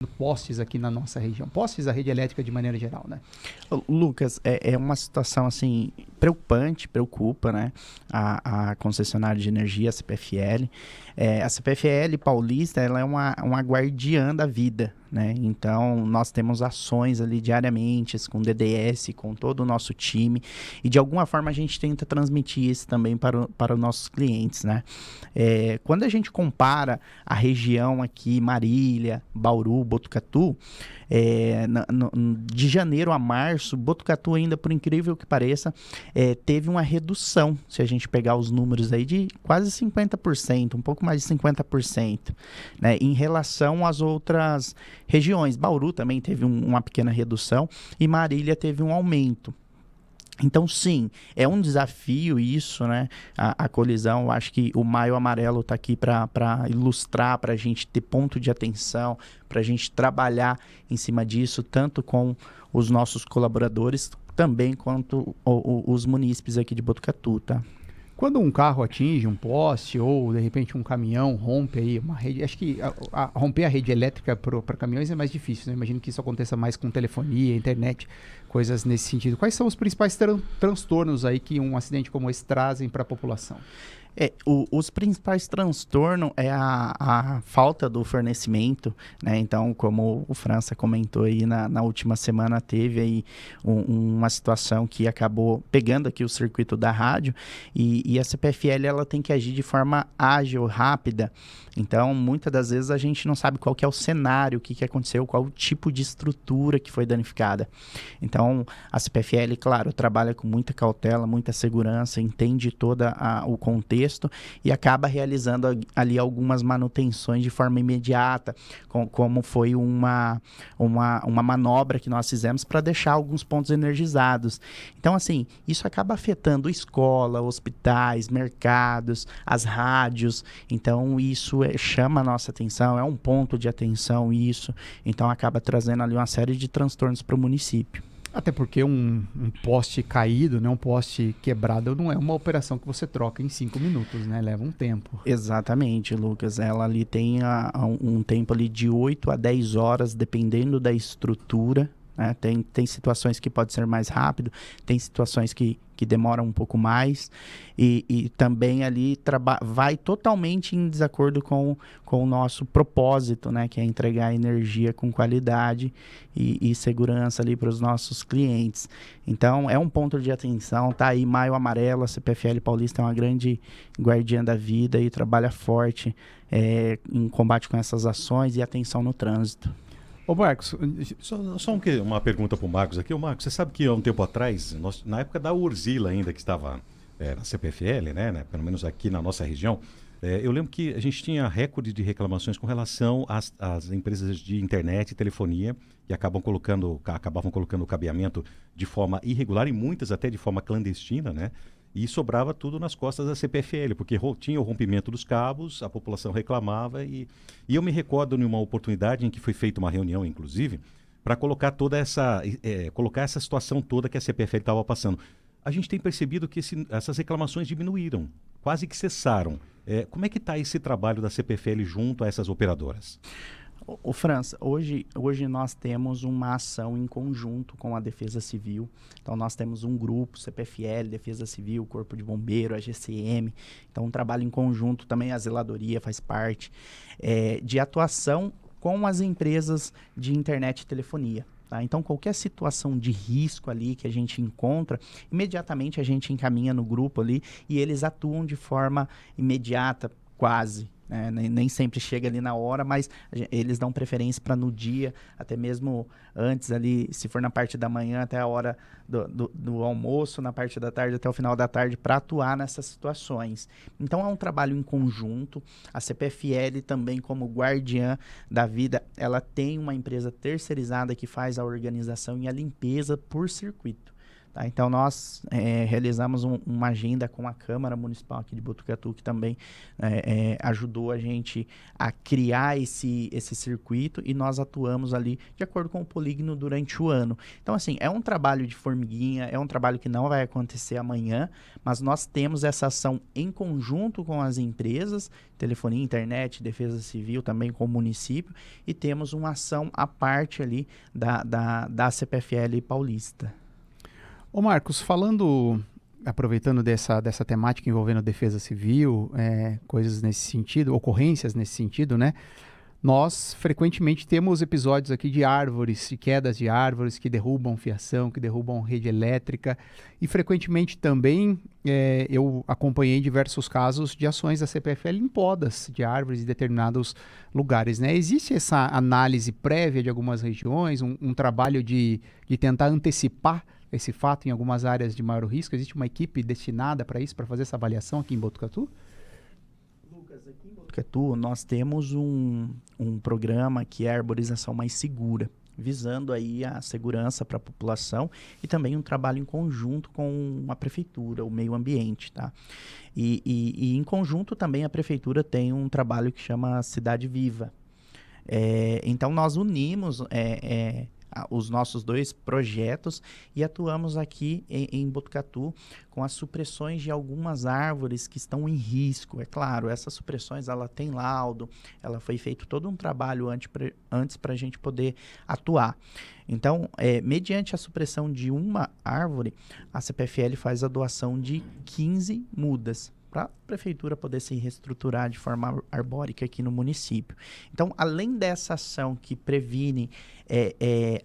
postes aqui na nossa região, postes da rede elétrica de maneira geral, né? Lucas, é uma situação assim preocupante, preocupa, né? A concessionária de energia, a CPFL. A CPFL paulista, ela é uma guardiã da vida, né? Então, nós temos ações ali diariamente com o DDS, com todo o nosso time, e de alguma forma a gente tenta transmitir isso também para os nossos clientes, né? Quando a gente compara a região aqui, Marília, Bauru, Botucatu, de janeiro a março, Botucatu ainda, por incrível que pareça, teve uma redução, se a gente pegar os números aí, de quase 50%, um pouco mais de 50%, né, em relação às outras regiões. Bauru também teve uma pequena redução e Marília teve um aumento. Então, sim, é um desafio isso, né? A colisão, eu acho que o Maio Amarelo está aqui para ilustrar, para a gente ter ponto de atenção, para a gente trabalhar em cima disso, tanto com os nossos colaboradores, também quanto os munícipes aqui de Botucatu, tá? Quando um carro atinge um poste ou de repente um caminhão rompe aí uma rede, acho que romper a rede elétrica para caminhões é mais difícil, né? Imagino que isso aconteça mais com telefonia, internet, coisas nesse sentido. Quais são os principais transtornos aí que um acidente como esse trazem para a população? Os principais transtornos é a falta do fornecimento, né? Então, como o França comentou aí na última semana, teve aí uma situação que acabou pegando aqui o circuito da rádio e a CPFL ela tem que agir de forma ágil, rápida. Então, muitas das vezes a gente não sabe qual que é o cenário, o que aconteceu, qual o tipo de estrutura que foi danificada. Então, a CPFL, claro, trabalha com muita cautela, muita segurança, entende todo o contexto e acaba realizando ali algumas manutenções de forma imediata, como foi uma manobra que nós fizemos para deixar alguns pontos energizados. Então, assim, isso acaba afetando escola, hospitais, mercados, as rádios. Então, isso chama a nossa atenção, é um ponto de atenção isso. Então, acaba trazendo ali uma série de transtornos para o município. Até porque um poste caído, né, um poste quebrado, não é uma operação que você troca em 5 minutos, né? Leva um tempo. Exatamente, Lucas. Ela ali tem um tempo ali de 8 a 10 horas, dependendo da estrutura. Né? Tem situações que pode ser mais rápido, tem situações que demoram um pouco mais e também ali vai totalmente em desacordo com o nosso propósito, né? Que é entregar energia com qualidade e segurança ali para os nossos clientes. Então, é um ponto de atenção, tá aí Maio Amarelo, a CPFL Paulista é uma grande guardiã da vida e trabalha forte em combate com essas ações e atenção no trânsito. Ô Marcos, uma pergunta para o Marcos aqui. Ô Marcos, você sabe que há um tempo atrás, na época da Urzila ainda, que estava na CPFL, né, pelo menos aqui na nossa região, eu lembro que a gente tinha recorde de reclamações com relação às empresas de internet e telefonia que acabavam colocando o cabeamento de forma irregular e muitas até de forma clandestina, né? E sobrava tudo nas costas da CPFL, porque tinha o rompimento dos cabos, a população reclamava e eu me recordo de uma oportunidade em que foi feita uma reunião, inclusive, para colocar colocar essa situação toda que a CPFL estava passando. A gente tem percebido que essas reclamações diminuíram, quase que cessaram. Como é que está esse trabalho da CPFL junto a essas operadoras? O França, hoje nós temos uma ação em conjunto com a Defesa Civil. Então, nós temos um grupo, CPFL, Defesa Civil, Corpo de Bombeiro, a GCM. Então, um trabalho em conjunto, também a Zeladoria faz parte, de atuação com as empresas de internet e telefonia. Tá? Então, qualquer situação de risco ali que a gente encontra, imediatamente a gente encaminha no grupo ali e eles atuam de forma imediata, quase. Nem sempre chega ali na hora, mas eles dão preferência para no dia, até mesmo antes ali, se for na parte da manhã até a hora do almoço, na parte da tarde até o final da tarde, para atuar nessas situações. Então é um trabalho em conjunto. A CPFL também, como guardiã da vida, ela tem uma empresa terceirizada que faz a organização e a limpeza por circuito. Tá? Então, nós realizamos uma agenda com a Câmara Municipal aqui de Botucatu, que também ajudou a gente a criar esse circuito, e nós atuamos ali de acordo com o polígono durante o ano. Então, assim, é um trabalho de formiguinha, é um trabalho que não vai acontecer amanhã, mas nós temos essa ação em conjunto com as empresas, telefonia, internet, defesa civil, também com o município, e temos uma ação à parte ali da CPFL Paulista. Ô Marcos, aproveitando dessa temática envolvendo defesa civil, coisas nesse sentido, ocorrências nesse sentido, né? Nós frequentemente temos episódios aqui de árvores, de quedas de árvores que derrubam fiação, que derrubam rede elétrica, e frequentemente também eu acompanhei diversos casos de ações da CPFL em podas de árvores em determinados lugares, né? Existe essa análise prévia de algumas regiões, um trabalho de tentar antecipar esse fato em algumas áreas de maior risco? Existe uma equipe destinada para isso, para fazer essa avaliação aqui em Botucatu? Lucas, aqui em Botucatu nós temos um programa que é a arborização mais segura, visando aí a segurança para a população e também um trabalho em conjunto com a prefeitura, o meio ambiente, tá? E em conjunto também a prefeitura tem um trabalho que chama Cidade Viva. Então nós unimos os nossos dois projetos e atuamos aqui em Botucatu com as supressões de algumas árvores que estão em risco. É claro, essas supressões, ela tem laudo, ela foi feito todo um trabalho antes para a gente poder atuar. Então, mediante a supressão de uma árvore, a CPFL faz a doação de 15 mudas para a prefeitura poder se reestruturar de forma arbórica aqui no município. Então, além dessa ação que previne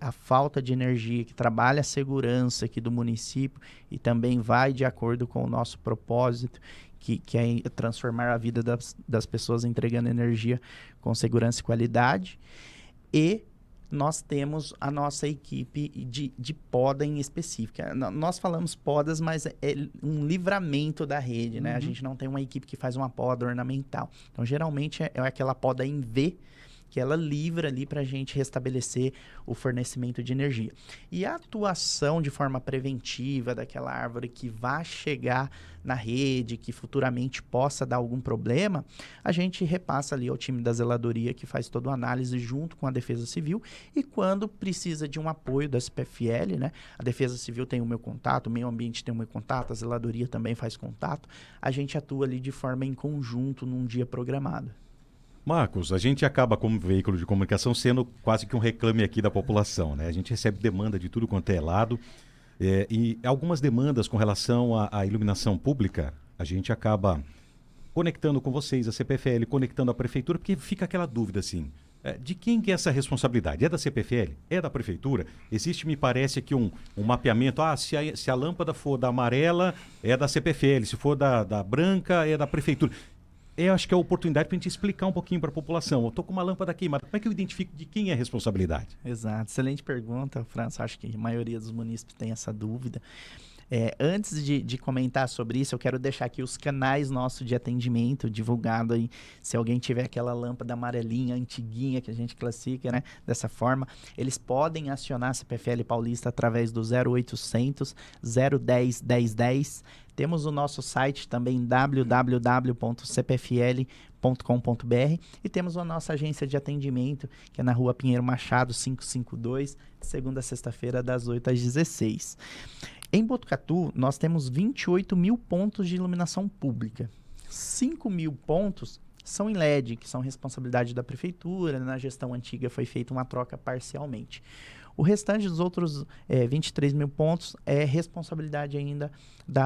a falta de energia, que trabalha a segurança aqui do município e também vai de acordo com o nosso propósito, que é transformar a vida das pessoas entregando energia com segurança e qualidade, e nós temos a nossa equipe de poda em específica. Nós falamos podas, mas é um livramento da rede, né? A gente não tem uma equipe que faz uma poda ornamental. Então, geralmente, é aquela poda em V, que ela livra ali para a gente restabelecer o fornecimento de energia. E a atuação de forma preventiva daquela árvore que vai chegar na rede, que futuramente possa dar algum problema, a gente repassa ali ao time da zeladoria, que faz toda a análise junto com a Defesa Civil, e quando precisa de um apoio da CPFL, né? A Defesa Civil tem o meu contato, o meio ambiente tem o meu contato, a zeladoria também faz contato, a gente atua ali de forma em conjunto num dia programado. Marcos, a gente acaba como veículo de comunicação sendo quase que um reclame aqui da população, né? A gente recebe demanda de tudo quanto é lado, e algumas demandas com relação à iluminação pública, a gente acaba conectando com vocês, a CPFL, conectando a prefeitura, porque fica aquela dúvida assim, de quem que é essa responsabilidade? É da CPFL? É da prefeitura? Existe, me parece, aqui um mapeamento, se a lâmpada for da amarela, é da CPFL, se for da branca, é da prefeitura. Eu acho que é a oportunidade para a gente explicar um pouquinho para a população. Eu estou com uma lâmpada queimada. Como é que eu identifico de quem é a responsabilidade? Exato. Excelente pergunta, França. Acho que a maioria dos munícipes tem essa dúvida. Antes de comentar sobre isso, eu quero deixar aqui os canais nossos de atendimento divulgado aí. Se alguém tiver aquela lâmpada amarelinha, antiguinha, que a gente classifica, né, dessa forma, eles podem acionar a CPFL Paulista através do 0800 010 1010. Temos o nosso site também, www.cpfl.com.br, e temos a nossa agência de atendimento, que é na Rua Pinheiro Machado, 552, de segunda a sexta-feira, das 8 às 16. Em Botucatu, nós temos 28 mil pontos de iluminação pública. 5 mil pontos são em LED, que são responsabilidade da prefeitura. Na gestão antiga foi feita uma troca parcialmente. O restante dos outros 23 mil pontos é responsabilidade ainda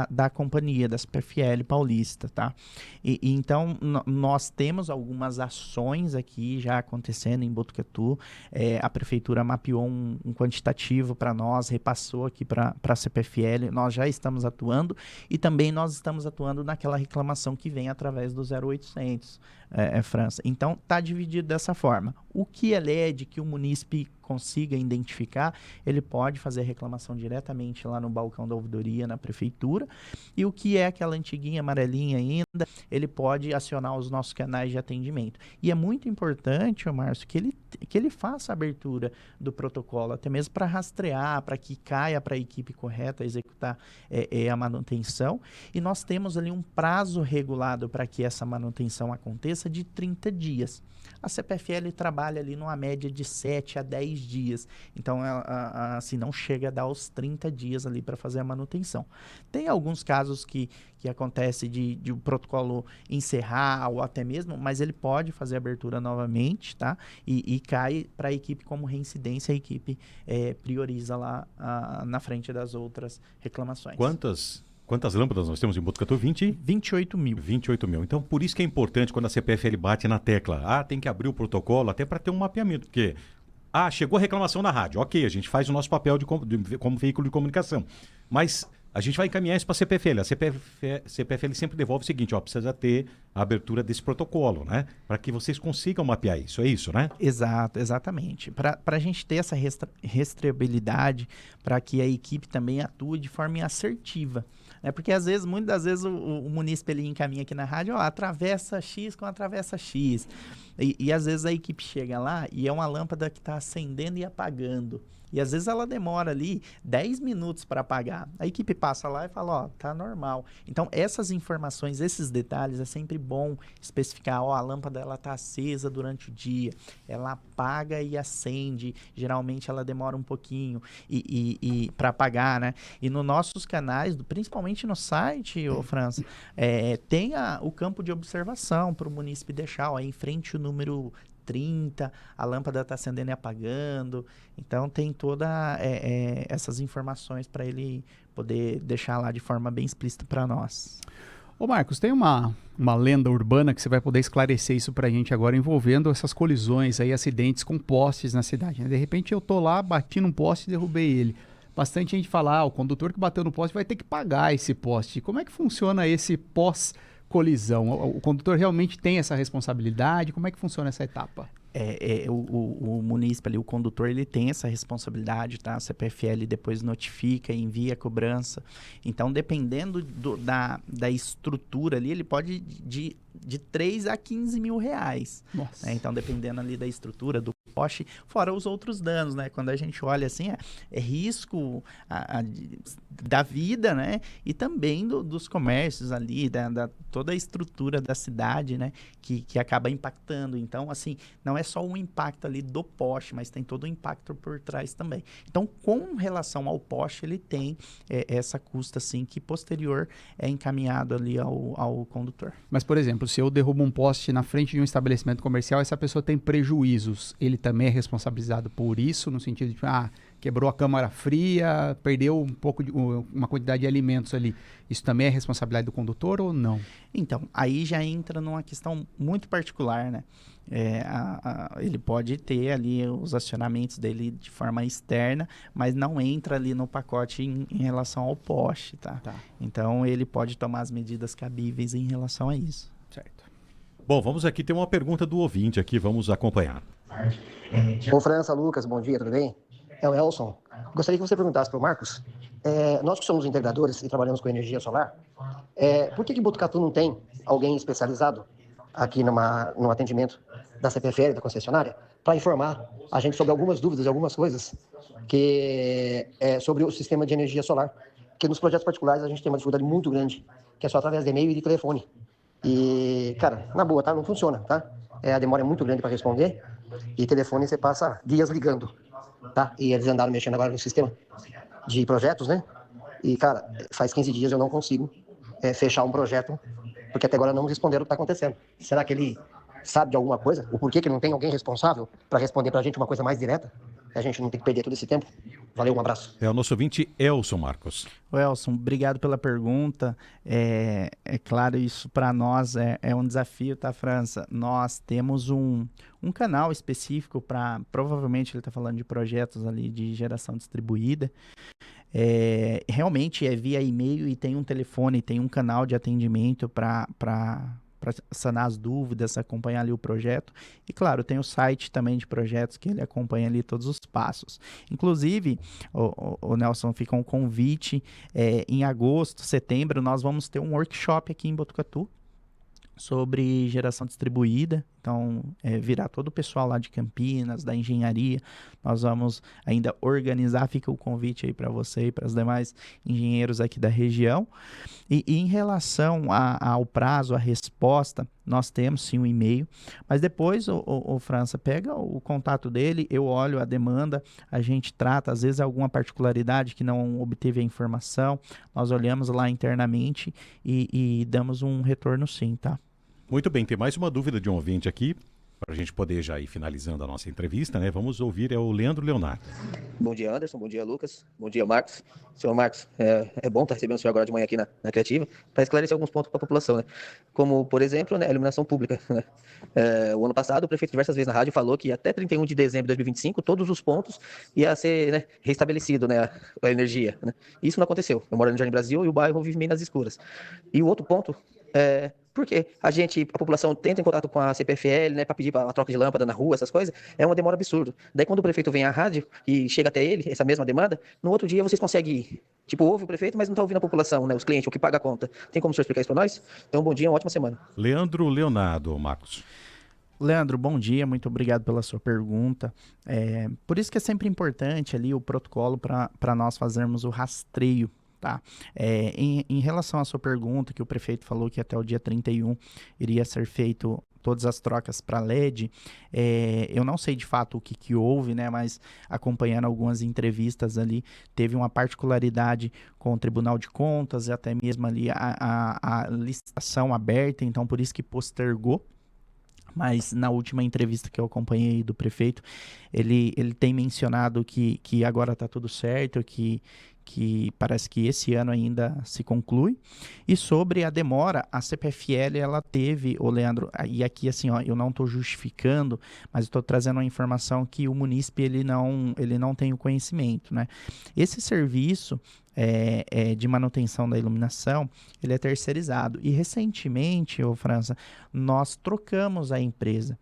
da companhia, da CPFL Paulista, tá? Então, nós temos algumas ações aqui já acontecendo em Botucatu. A prefeitura mapeou um quantitativo para nós, repassou aqui para a CPFL. Nós já estamos atuando, e também nós estamos atuando naquela reclamação que vem através do 0800, França. Então, está dividido dessa forma. O que é LED, que o munícipe consiga identificar, ele pode fazer a reclamação diretamente lá no balcão da ouvidoria, na prefeitura. E o que é aquela antiguinha amarelinha ainda, ele pode acionar os nossos canais de atendimento. E é muito importante, Márcio, que ele faça a abertura do protocolo, até mesmo para rastrear, para que caia para a equipe correta executar a manutenção. E nós temos ali um prazo regulado para que essa manutenção aconteça de 30 dias. A CPFL trabalha ali numa média de 7 a 10 dias. Então, assim, não chega a dar os 30 dias ali para fazer a manutenção. Tem alguns casos que acontece de o protocolo encerrar ou até mesmo, mas ele pode fazer a abertura novamente, tá? E cai para a equipe como reincidência, a equipe prioriza lá na frente das outras reclamações. Quantas lâmpadas nós temos em Botucatu? 28 mil. 28 mil. Então, por isso que é importante quando a CPFL bate na tecla, tem que abrir o protocolo, até para ter um mapeamento, porque, chegou a reclamação na rádio, ok, a gente faz o nosso papel como veículo de comunicação, mas a gente vai encaminhar isso para a CPFL. A CPFL sempre devolve o seguinte, precisa ter a abertura desse protocolo, né? Para que vocês consigam mapear isso, é isso, né? Exato, exatamente. Para a gente ter essa rastreabilidade, para que a equipe também atue de forma assertiva. Porque muitas das vezes o munícipe ele encaminha aqui na rádio, atravessa X com atravessa X. E às vezes a equipe chega lá e é uma lâmpada que está acendendo e apagando. E às vezes ela demora ali 10 minutos para apagar. A equipe passa lá e fala, tá normal. Então essas informações, esses detalhes, é sempre bom especificar, a lâmpada ela tá acesa durante o dia, ela apaga e acende, geralmente ela demora um pouquinho e para apagar, né? E nos nossos canais, principalmente no site, França, tem o campo de observação para o munícipe deixar, em frente o número 30, a lâmpada está acendendo e apagando. Então, tem todas essas informações para ele poder deixar lá de forma bem explícita para nós. Ô Marcos, tem uma lenda urbana que você vai poder esclarecer isso para a gente agora, envolvendo essas colisões, acidentes com postes na cidade, né? De repente eu tô lá, bati num poste e derrubei ele. Bastante gente fala, o condutor que bateu no poste vai ter que pagar esse poste. Como é que funciona esse pós-colisão? O condutor realmente tem essa responsabilidade? Como é que funciona essa etapa? O munícipe ali, o condutor, ele tem essa responsabilidade, tá? A CPFL depois notifica, envia a cobrança. Então, dependendo da estrutura ali, ele pode de 3 a 15 mil reais. Nossa. Né? Então, dependendo ali da estrutura, do poste, fora os outros danos, né? Quando a gente olha assim, é risco da vida, né? E também dos comércios ali, toda a estrutura da cidade, né? Que acaba impactando. Então, assim, não é só um impacto ali do poste, mas tem todo o impacto por trás também. Então, com relação ao poste, ele tem essa custa, assim, que posterior é encaminhado ali ao condutor. Mas, por exemplo, se eu derrubo um poste na frente de um estabelecimento comercial, essa pessoa tem prejuízos, ele também é responsabilizado por isso, no sentido de, quebrou a câmara fria, perdeu uma quantidade de alimentos ali. Isso também é responsabilidade do condutor ou não? Então, aí já entra numa questão muito particular, né? Ele pode ter ali os acionamentos dele de forma externa, mas não entra ali no pacote em relação ao poste, tá? Então, ele pode tomar as medidas cabíveis em relação a isso. Certo. Bom, vamos aqui ter uma pergunta do ouvinte aqui, vamos acompanhar. Ô França, Lucas, bom dia, tudo bem? É o Elson. Gostaria que você perguntasse para o Marcos, nós que somos integradores e trabalhamos com energia solar, por que Botucatu não tem alguém especializado aqui no atendimento da CPFL, da concessionária, para informar a gente sobre algumas dúvidas, algumas coisas sobre o sistema de energia solar? Porque nos projetos particulares a gente tem uma dificuldade muito grande, que é só através de e-mail e de telefone. E, cara, na boa, tá? Não funciona, tá? A demora é muito grande para responder e telefone você passa dias ligando, tá? E eles andaram mexendo agora no sistema de projetos, né? E, cara, faz 15 dias eu não consigo fechar um projeto, porque até agora não me responderam o que está acontecendo. Será que ele sabe de alguma coisa? O porquê que não tem alguém responsável para responder para a gente uma coisa mais direta? A gente não tem que perder todo esse tempo. Valeu, um abraço. É o nosso ouvinte Elson, Marcos. Elson, obrigado pela pergunta. É claro, isso para nós é um desafio, tá, França? Nós temos um canal específico para, provavelmente ele está falando de projetos ali de geração distribuída. Realmente é via e-mail e tem um telefone, tem um canal de atendimento para sanar as dúvidas, acompanhar ali o projeto. E claro, tem o site também de projetos que ele acompanha ali todos os passos. Inclusive, o Nelson, fica um convite, em agosto, setembro, nós vamos ter um workshop aqui em Botucatu sobre geração distribuída. Então, virar todo o pessoal lá de Campinas, da engenharia. Nós vamos ainda organizar, fica o convite aí para você e para os demais engenheiros aqui da região. E em relação ao prazo, a resposta, nós temos sim um e-mail, mas depois o França pega o contato dele, eu olho a demanda, a gente trata, às vezes alguma particularidade que não obteve a informação, nós olhamos lá internamente e damos um retorno sim, tá? Muito bem, tem mais uma dúvida de um ouvinte aqui, para a gente poder já ir finalizando a nossa entrevista, né? Vamos ouvir, é o Leandro Leonardo. Bom dia, Anderson. Bom dia, Lucas. Bom dia, Marcos. Senhor Marcos, é bom estar recebendo o senhor agora de manhã aqui na Criativa para esclarecer alguns pontos para a população, né? Como, por exemplo, né, a iluminação pública, né? O ano passado, o prefeito diversas vezes na rádio falou que até 31 de dezembro de 2025, todos os pontos ia ser, né, restabelecido, né, a energia, né? Isso não aconteceu. Eu moro no Jardim Brasil e o bairro vive meio nas escuras. E o outro ponto porque a população tenta em contato com a CPFL, né, para pedir a troca de lâmpada na rua, essas coisas, é uma demora absurda. Daí quando o prefeito vem à rádio e chega até ele, essa mesma demanda, no outro dia vocês conseguem ir. Tipo, ouve o prefeito, mas não está ouvindo a população, né, os clientes, o que paga a conta. Tem como o senhor explicar isso para nós? Então, bom dia, uma ótima semana. Leandro Leonardo, Marcos. Leandro, bom dia, muito obrigado pela sua pergunta. Por isso que é sempre importante ali o protocolo para nós fazermos o rastreio. Tá. Em relação à sua pergunta, que o prefeito falou que até o dia 31 iria ser feito todas as trocas para LED, eu não sei de fato o que houve, né, mas acompanhando algumas entrevistas ali, teve uma particularidade com o Tribunal de Contas e até mesmo ali a licitação aberta, então por isso que postergou. Mas na última entrevista que eu acompanhei do prefeito, ele tem mencionado que agora está tudo certo, que parece que esse ano ainda se conclui. E sobre a demora, a CPFL, ela teve, Leandro, e aqui assim, ó, eu não estou justificando, mas estou trazendo uma informação que o munícipe ele não tem o conhecimento, né? Esse serviço de manutenção da iluminação, ele é terceirizado. E recentemente, França, nós trocamos a empresa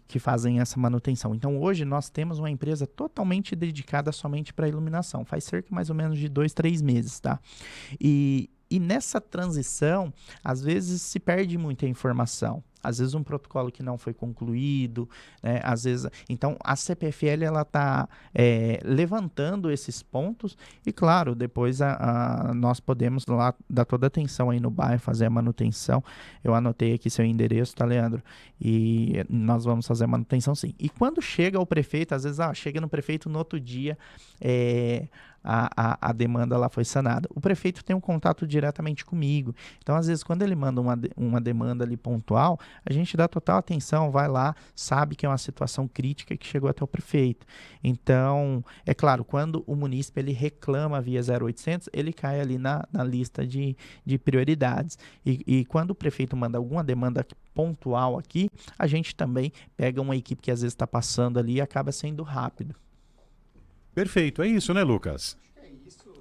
que fazem essa manutenção. Então, hoje, nós temos uma empresa totalmente dedicada somente para iluminação. Faz cerca mais ou menos de 2, 3 meses, tá? E nessa transição, às vezes se perde muita informação. Às vezes um protocolo que não foi concluído, né? Às vezes, então a CPFL ela está levantando esses pontos e claro, depois nós podemos lá dar toda a atenção aí no bairro, fazer a manutenção. Eu anotei aqui seu endereço, tá, Leandro? E nós vamos fazer a manutenção sim. E quando chega o prefeito, às vezes chega no prefeito no outro dia, a demanda lá foi sanada. O prefeito tem um contato diretamente comigo. Então, às vezes, quando ele manda uma demanda ali pontual, a gente dá total atenção, vai lá, sabe que é uma situação crítica que chegou até o prefeito. Então, é claro, quando o munícipe ele reclama via 0800, ele cai ali na lista de prioridades. E quando o prefeito manda alguma demanda pontual aqui, a gente também pega uma equipe que às vezes está passando ali e acaba sendo rápido. Perfeito, é isso, né, Lucas?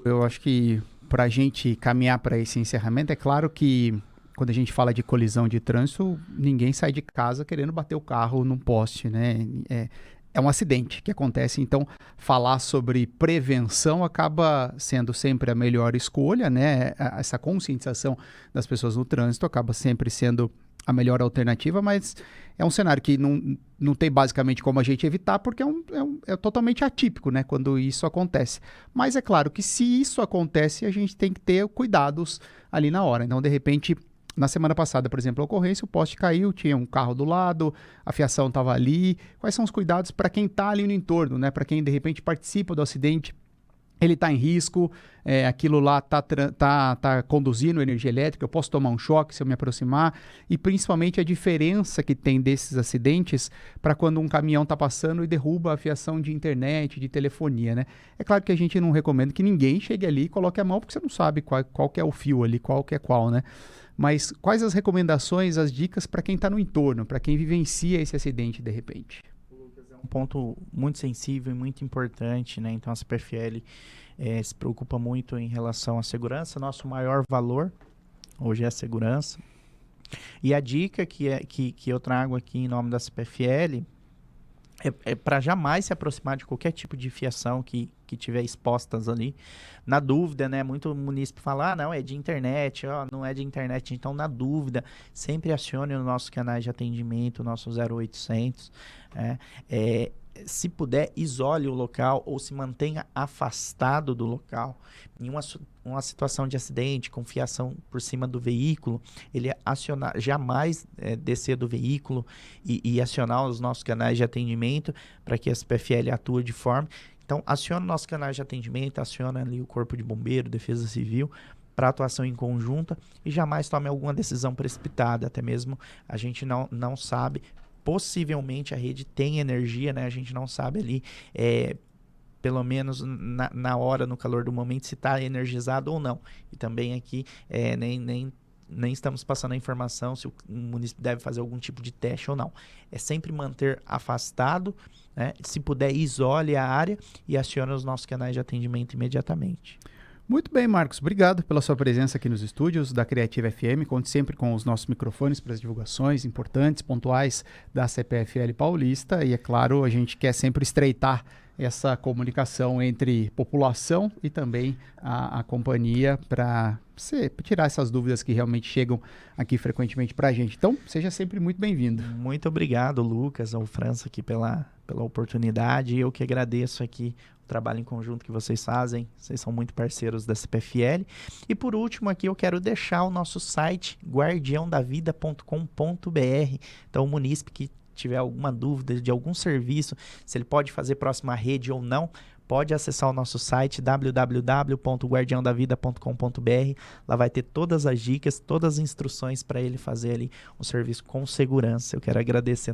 Eu acho que para a gente caminhar para esse encerramento, é claro que quando a gente fala de colisão de trânsito, ninguém sai de casa querendo bater o carro num poste, né? É um acidente que acontece, então falar sobre prevenção acaba sendo sempre a melhor escolha, né? Essa conscientização das pessoas no trânsito acaba sempre sendo a melhor alternativa, mas é um cenário que não tem basicamente como a gente evitar, porque é totalmente atípico, né, quando isso acontece. Mas é claro que se isso acontece, a gente tem que ter cuidados ali na hora. Então, de repente, na semana passada, por exemplo, a ocorrência, o poste caiu, tinha um carro do lado, a fiação estava ali. Quais são os cuidados para quem está ali no entorno, né, para quem de repente participa do acidente? Ele está em risco, aquilo lá tá conduzindo energia elétrica, eu posso tomar um choque se eu me aproximar, e principalmente a diferença que tem desses acidentes para quando um caminhão está passando e derruba a fiação de internet, de telefonia, né? É claro que a gente não recomenda que ninguém chegue ali e coloque a mão, porque você não sabe qual que é o fio ali, qual que é qual, né? Mas quais as recomendações, as dicas para quem está no entorno, para quem vivencia esse acidente de repente? Um ponto muito sensível e muito importante, né? Então a CPFL se preocupa muito em relação à segurança. Nosso maior valor hoje é a segurança. E a dica que eu trago aqui em nome da CPFL é para jamais se aproximar de qualquer tipo de fiação que tiver expostas ali. Na dúvida, né? Muito munícipe fala, não, é de internet, não é de internet. Então, na dúvida, sempre acione os nossos canais de atendimento, o nosso 0800. Se puder, isole o local ou se mantenha afastado do local. Em uma situação de acidente, com fiação por cima do veículo, ele jamais descer do veículo e acionar os nossos canais de atendimento para que a CPFL atue de forma. Então, aciona o nosso canal de atendimento, aciona ali o Corpo de Bombeiro, Defesa Civil, para atuação em conjunta e jamais tome alguma decisão precipitada. Até mesmo a gente não sabe. Possivelmente a rede tem energia, né? A gente não sabe ali, pelo menos na hora, no calor do momento, se está energizado ou não. E também aqui nem estamos passando a informação se o município deve fazer algum tipo de teste ou não. É sempre manter afastado, né? Se puder, isole a área e acione os nossos canais de atendimento imediatamente. Muito bem, Marcos. Obrigado pela sua presença aqui nos estúdios da Criativa FM. Conte sempre com os nossos microfones para as divulgações importantes, pontuais da CPFL Paulista. E, é claro, a gente quer sempre estreitar essa comunicação entre população e também a companhia para tirar essas dúvidas que realmente chegam aqui frequentemente para a gente. Então, seja sempre muito bem-vindo. Muito obrigado, Lucas, ao França aqui pela oportunidade. Eu que agradeço aqui o trabalho em conjunto que vocês fazem. Vocês são muito parceiros da CPFL. E por último aqui eu quero deixar o nosso site guardiãodavida.com.br. Então o munícipe que tiver alguma dúvida de algum serviço, se ele pode fazer próximo à rede ou não, pode acessar o nosso site www.guardiãodavida.com.br. Lá vai ter todas as dicas, todas as instruções para ele fazer ali um serviço com segurança. Eu quero agradecer